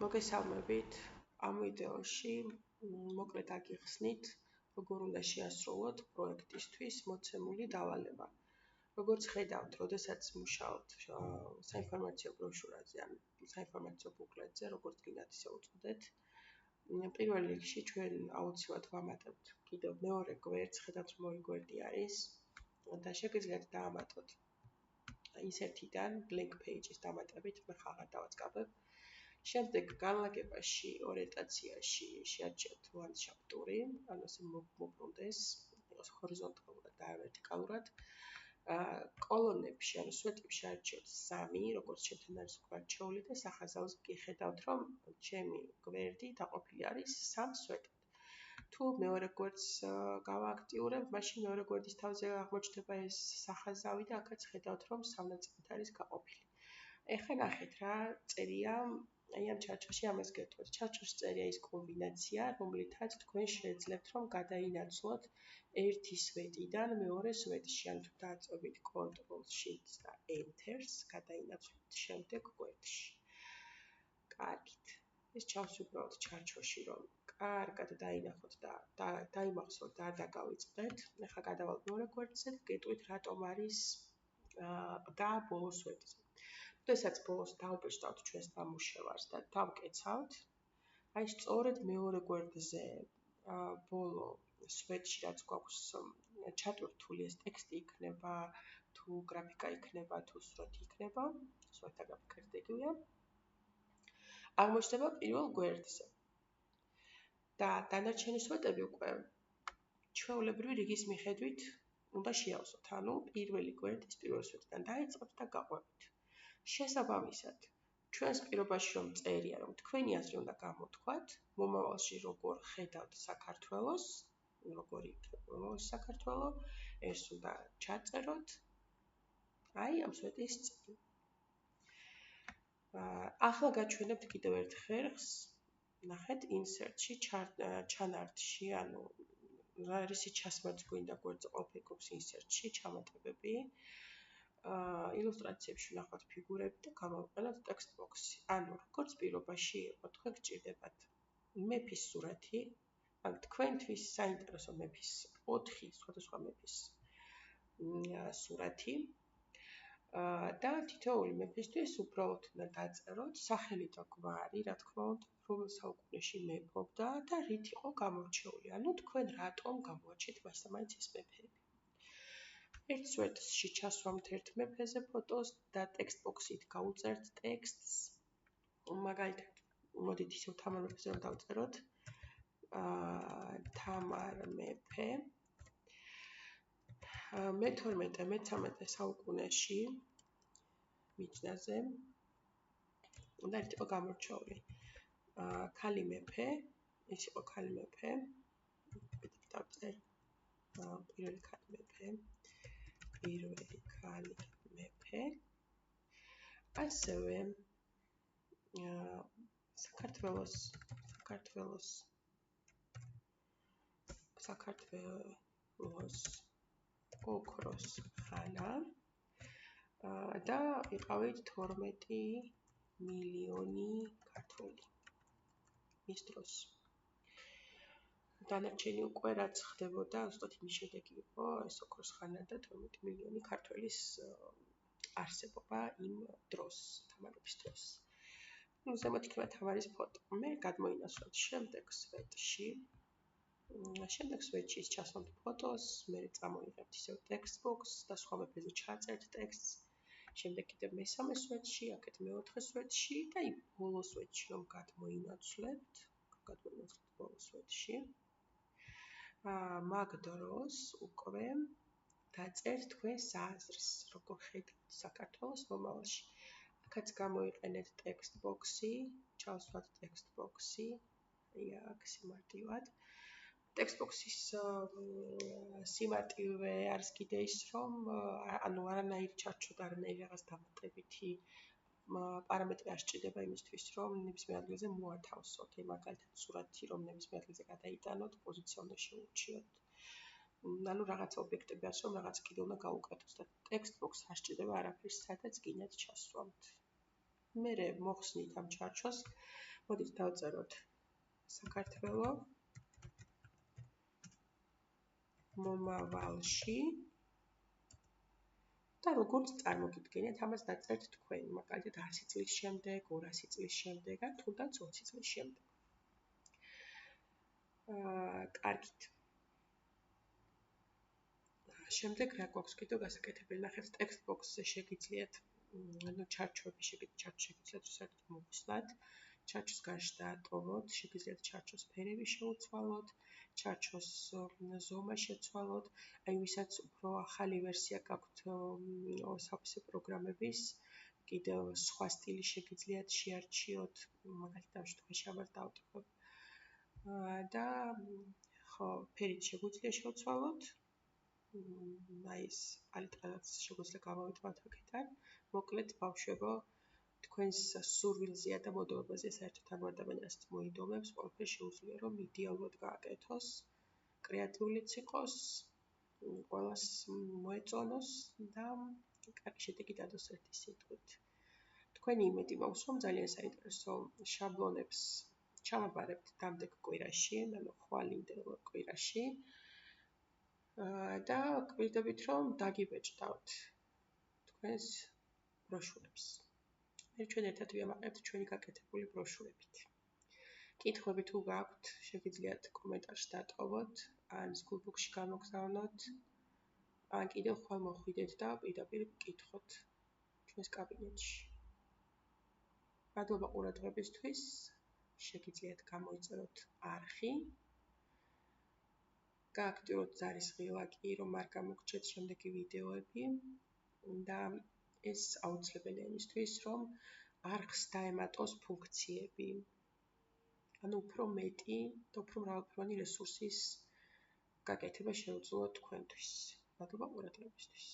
მოგესალმებით. ამ ვიდეოში მოკლედ აგიხსნით, როგორ უნდა შეასრულოთ პროექტისთვის მოცემული დავალება. როგორც ხედავთ, როდესაც მუშაობთ საინფორმაციო ბროშურაზე ან საინფორმაციო ბუკლეტზე, როგორც გინდათ ისე უწოდეთ, პირველ რიგში ჩვენ აუცილებლად ვამატებთ კიდევ მეორე გვერდს, ხედავთ რომ ორი გვერდი არის და შეგიძლიათ დაამატოთ insert-დან blank page-ის დამატებით, მე ხაღარ დავაწყაბებ. შემდეგ განლაგებაში, ორიენტაციაში შეარჩიოთ ლანდშაფტური, ანუ ესე მობრუნდეს, იყოს ჰორიზონტალურად და ვერტიკალურად. კოლონებში, ანუ სვეტებში არჩიოთ 3, როგორც ჩემთან არის უკვე არჩეული და სახაზავს კი ხედავთ, რომ ჩემი გვერდი დაყოფილი არის 3 სვეტად. თუ მეორე გვერდს გავააქტიურებ, მაშინ მეორე გვერდის თავზე აღმოჩნდება ეს სახაზავი და აქაც ხედავთ, რომ 3 ნაწილად არის გაყოფილი. ეხლა ნახეთ რა წერია აი ამ ჩარჩოში ამას გეტყვით. ჩარჩოში წერია ის კომბინაცია, რომლითაც თქვენ შეეძლებთ რომ გადაინაცვლოთ ერთი სვეტიდან მეორე სვეტში, ანუ თუ დააწვევით Ctrl-Shift და Enter-ს, გადაინაცვლოთ შემდეგ გვერდში. კარგით. ეს ჩავს უბრალოდ ჩარჩოში, რომ კარგად დაინახოთ და დაიმახსოვრთ და არ დაგავიწყდეთ. ეხლა გადავალ მეორე გვერდზე და გეტყვით რატომ არის და ბოლო სვეტზე. როდესაც ბოლოს დავბეჭდავთ ჩვენს დამუშევარს და დავკეცავთ, აი სწორედ მეორე გვერდზე ბოლო სვეტში რაც გვაქვს ჩატვირთული ეს ტექსტი იქნება, თუ გრაფიკა იქნება, თუ სურათი იქნება, სურათა გრაფიკა ერთდაიგივეა. აღმოჩნდება პირველ გვერდზე. და დანარჩენი სვეტები უკვე ჩვეულებრივი რიგის მიხედვით უნდა შეავსოთ, ანუ პირველი გვერდის პირველ სვეტიდან დაიწყებთ და გაყვებით. შესაბამისად, ჩვენს პირობაში რომ წერია, რომ თქვენი აზრი უნდა გამოთქვათ, მომავალში როგორ ხედავთ საქართველოს, როგორი იქნება საქართველო, ეს უნდა ჩაწეროთ. აი ამ სვეტის წინ. ახლა გაჩვენებთ კიდევ ერთ ხერხს, ნახეთ insert-ში, ჩანართში, ანუ რა არის ჩასმაც გვინდა გვერდზე ყოფილი გვაქვს insert-ში, ჩამატებები. ილუსტრაციებში ვნახოთ ფიგურები და გამოვიყენოთ text box-ი. ანუ როგორც პირობაში იყო, თქვენ გჭირდებათ მეფის სურათი, ან თქვენთვის საინტერესო მეფის 4 სხვადასხვა მეფის სურათი და თითოეული მეფისთვის უბრალოდ უნდა დაწეროთ სახელი და გვარი, რა თქმა უნდა, რომელ საუკუნეში მეფობდა და რით იყო გამორჩეული. ანუ თქვენ რატომ გამოაჩით მასამაინც ეს მეფეები. ერთ სვეტში ჩასვამთ ერთ მეფეზე ფოტოს და text box-ით გავუწერთ ტექსტს. მაგალითად, მოდით ისევ თამარ მეფეზე რომ დავწეროთ. თამარ მეფე მე-12-მე-13 საუკუნეში მიჯნაზე და რით იყო გამორჩეული. ქალი მეფე, ის იყო ქალი მეფე. დავწერ. პირველი ქალი მეფე. ასევე საქართველოს ოქროს ხანა და იყავით 12 მილიონი ქართველი მის დროს. დანარჩენი უკვე რაც ხდებოდა, უბრალოდ იმის შედეგი იყო ეს ოქროს ხანა და 12 მილიონი ქართველის არსებობა იმ დროს, თამარების დროს. ზემოთ იქნება თამარის ფოტო. მე გადმოინაცვლოთ შემდეგ სვეტში. შემდეგ სვეტში ჩასვამთ ფოტოს, მე წამოიღებთ ისევ text box და სხვა მეფეზე ჩაწერთ ტექსტს. შემდეგ კიდევ მესამე სვეტში, აქეთ მეოთხე სვეტში და იმ ბოლო სვეტში რომ გადმოინაცვლებთ ბოლო სვეტში. მაგ დროს უკვე დაწერთ თქვენს აზრს, როგორ ხედავთ საქართველოს მომავალში. აქაც გამოიყენეთ text box-ი, ჩავსვათ text box-ი, აი აქ სიმარტივად. text box-ის სიმარტივე არის კიდე ის, რომ ანუ არანაირი ჩარჩო და არანაირი რაღაც დამატებითი პარამეტრი არ სჭირდება იმისთვის, რომ ნებისმიერ ადგილზე მოათავსოთ. მაგალითად, სურათი რომ ნებისმიერ ადგილზე გადაიტანოთ, პოზიცია უნდა შეურჩიოთ. ანუ რაღაც ობიექტები არის, რომ რაღაც კიდე უნდა გაუკეთოთ და text box არ სჭირდება არაფერს, სადაც გინდათ ჩასვამთ. მერე მოხსნით ამ ჩარჩოს, მოდით დავწეროთ საქართველო მომავალში და როგორც წარმოგიდგენიათ, ამას დაწერთ თქვენ, მაგალითად 100 წლის შემდეგ, 200 წლის შემდეგ, ან თუნდაც 20 წლის შემდეგ. კარგით. შემდეგ რა გვაქვს კიდევ გასაკეთებელი? ნახეთ, text box-ზე შეგიძლიათ, ჩარჩოები შეგიძლიათ საერთოდ მოვისლათ, ჩარჩოს გარშ დაატოვოთ, შეგიძლიათ ჩარჩოს ფერები შეუცვალოთ, ჩარჩოს ზომა შეცვალოთ, აი ვისაც უფრო ახალი ვერსია გაქვთ Office პროგრამების, კიდევ სხვა სტილი შეგიძლიათ შეარჩიოთ, მაგალითად ამ შემთხვევაში ამას დავტოვებ. და ხო, ფერით შეგვიძლია შევცვალოთ. აი ეს პალეტრაც შეგვიძლია გავავიწყოთ აქედან. მოკლედ ბავშვებო, თქვენს სურვილზეა და მოდოებაზე საერთოდ არ ვარდამანას მოიდომებს, ყველაფერი შეუძლია რომ იდეალურად გააკეთოს, კრეატიულიც იყოს, ყველას მოეწონოს და კარგი შედეგი დადოს ერთი სიტყვით. თქვენი იმედი მაქვს, რომ ძალიან საინტერესო შაბლონებს ჩავაბარებთ დამდეგ კვირაში, ანუ ხვალინდელ კვირაში. და გვირდებით რომ დაგიბეჭდავთ თქვენს ბროშურებს. ჩვენ ერთად ვიამაყებთ ჩვენი გაკეთებული ბროშურებით. კითხვები თუ გაქვთ, შეგიძლიათ კომენტარში დატოვოთ, ან Schoolbook-ში გამოგზავნოთ, ან კიდევ ხვალ მოხვიდეთ და პირდაპირ გკითხოთ ჩვენს კაბინეტში. მადლობა ყურადღებისთვის. შეგიძლიათ გამოიწეროთ არხი. გააქტიუროთ ზარისხი ლайკი, რომ არ გამოგრჩეთ შემდეგი ვიდეოები და ეს აუცილებელია იმისთვის, რომ არხს დაემატოს ფუნქციები. ანუ უფრო მეტი და უფრო მრავალფეროვანი რესურსის გაკეთება შეუძლოთ თქვენთვის. მადლობა ყურადღებისთვის.